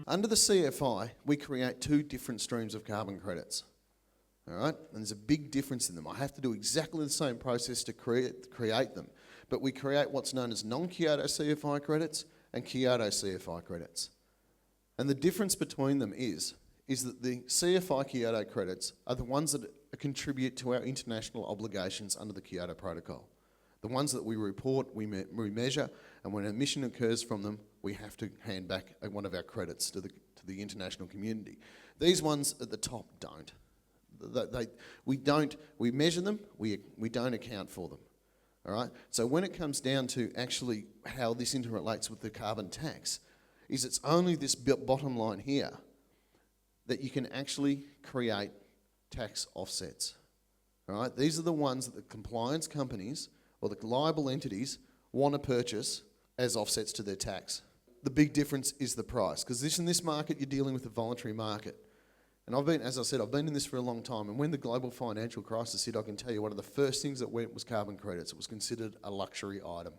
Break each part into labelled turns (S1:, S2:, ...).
S1: Under the CFI, we create two different streams of carbon credits. All right, and there's a big difference in them. I have to do exactly the same process to create them, but we create what's known as non-Kyoto CFI credits and Kyoto CFI credits. And the difference between them is that the CFI Kyoto credits are the ones that contribute to our international obligations under the Kyoto Protocol. The ones that we report, we measure, and when an emission occurs from them, we have to hand back one of our credits to the international community. These ones at the top don't. We measure them, we don't account for them. All right? So when it comes down to actually how this interrelates with the carbon tax, is it's only this bottom line here that you can actually create tax offsets. All right? These are the ones that the compliance companies or the liable entities want to purchase as offsets to their tax. The big difference is the price, because in this market you're dealing with a voluntary market. And as I said, I've been in this for a long time, and when the global financial crisis hit, I can tell you one of the first things that went was carbon credits. It was considered a luxury item,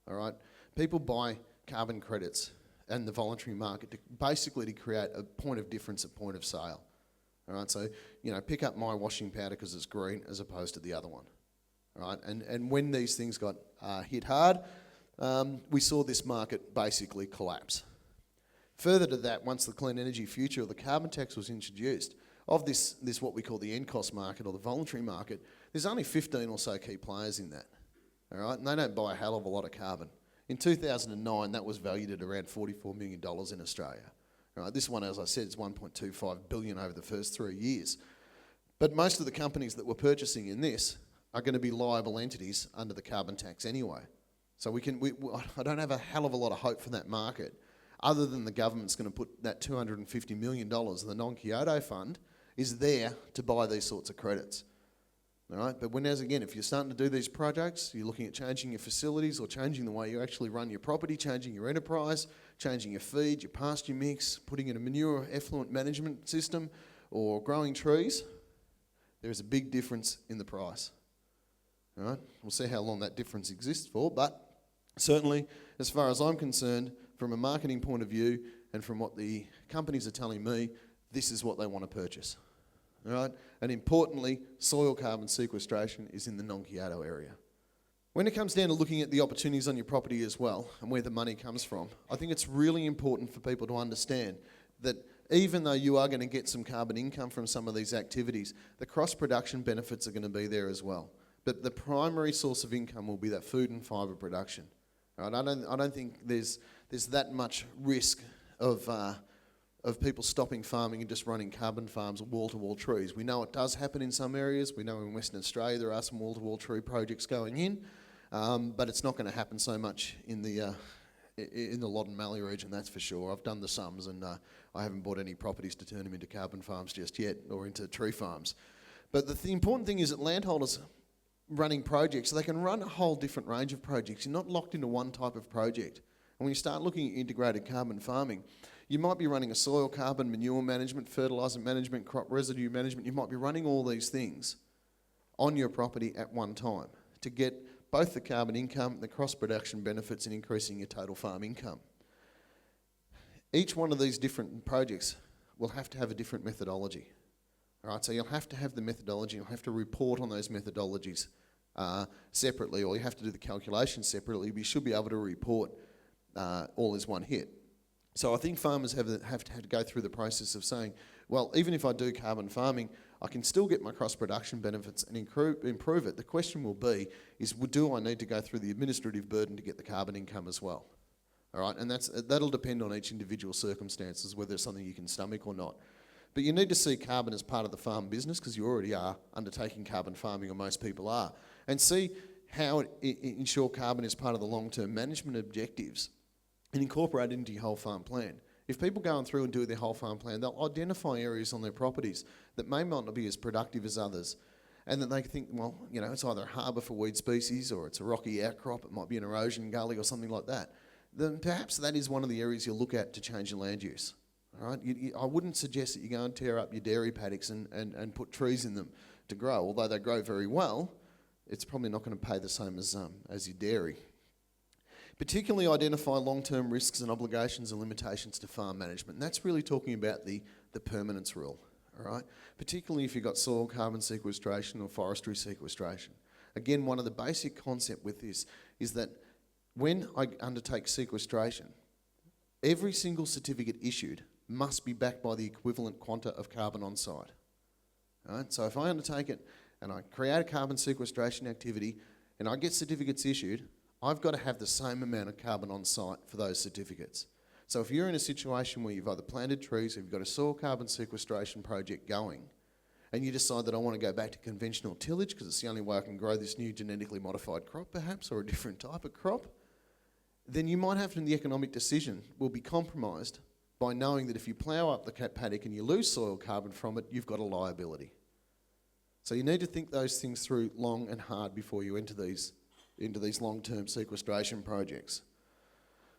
S1: all right? People buy carbon credits and the voluntary market to create a point of difference at point of sale, all right? So, pick up my washing powder because it's green as opposed to the other one, all right? And when these things got hit hard, we saw this market basically collapse. Further to that, once the clean energy future or the carbon tax was introduced, of this what we call the NCOS market or the voluntary market, there's only 15 or so key players in that, all right? And they don't buy a hell of a lot of carbon. In 2009, that was valued at around $44 million in Australia. All right? This one, as I said, is $1.25 billion over the first 3 years. But most of the companies that were purchasing in this are going to be liable entities under the carbon tax anyway. So I don't have a hell of a lot of hope for that market, other than the government's going to put that $250 million of the non-Kyoto fund is there to buy these sorts of credits. All right? But if you're starting to do these projects, you're looking at changing your facilities or changing the way you actually run your property, changing your enterprise, changing your feed, your pasture mix, putting in a manure effluent management system, or growing trees, there is a big difference in the price. All right? We'll see how long that difference exists for, but certainly, as far as I'm concerned, from a marketing point of view and from what the companies are telling me, this is what they want to purchase. All right? And importantly, soil carbon sequestration is in the non-Kyoto area. When it comes down to looking at the opportunities on your property as well and where the money comes from, I think it's really important for people to understand that even though you are going to get some carbon income from some of these activities, the cross-production benefits are going to be there as well. But the primary source of income will be that food and fibre production. Right? I don't think there's that much risk of people stopping farming and just running carbon farms or wall-to-wall trees. We know it does happen in some areas. We know in Western Australia there are some wall-to-wall tree projects going in, but it's not going to happen so much in the Loddon Mallee region, that's for sure. I've done the sums, and I haven't bought any properties to turn them into carbon farms just yet, or into tree farms. But the important thing is that landholders running projects, so they can run a whole different range of projects. You're not locked into one type of project. And when you start looking at integrated carbon farming, you might be running a soil carbon, manure management, fertiliser management, crop residue management. You might be running all these things on your property at one time to get both the carbon income and the cross-production benefits and increasing your total farm income. Each one of these different projects will have to have a different methodology. All right, so you'll have to have the methodology, you'll have to report on those methodologies separately, or you have to do the calculations separately, but you should be able to report all as one hit. So I think farmers have to go through the process of saying, well, even if I do carbon farming, I can still get my cross-production benefits and improve it. The question will be, do I need to go through the administrative burden to get the carbon income as well? All right, and that'll depend on each individual circumstances, whether it's something you can stomach or not. But you need to see carbon as part of the farm business, because you already are undertaking carbon farming, or most people are, and see how ensure carbon is part of the long-term management objectives and incorporate it into your whole farm plan. If people go through and do their whole farm plan, they'll identify areas on their properties that may not be as productive as others, and that they think, well, it's either a harbour for weed species, or it's a rocky outcrop, it might be an erosion gully or something like that. Then perhaps that is one of the areas you'll look at to change your land use. All right? I wouldn't suggest that you go and tear up your dairy paddocks and put trees in them to grow. Although they grow very well, it's probably not going to pay the same as your dairy. Particularly identify long-term risks and obligations and limitations to farm management. And that's really talking about the permanence rule, all right? Particularly if you've got soil carbon sequestration or forestry sequestration. Again, one of the basic concepts with this is that when I undertake sequestration, every single certificate issued must be backed by the equivalent quanta of carbon on site. All right? So if I undertake it and I create a carbon sequestration activity and I get certificates issued, I've got to have the same amount of carbon on site for those certificates. So if you're in a situation where you've either planted trees or you've got a soil carbon sequestration project going, and you decide that I want to go back to conventional tillage because it's the only way I can grow this new genetically modified crop perhaps, or a different type of crop, then you might have to, the economic decision will be compromised by knowing that if you plough up the paddock and you lose soil carbon from it, you've got a liability. So you need to think those things through long and hard before you enter these long-term sequestration projects.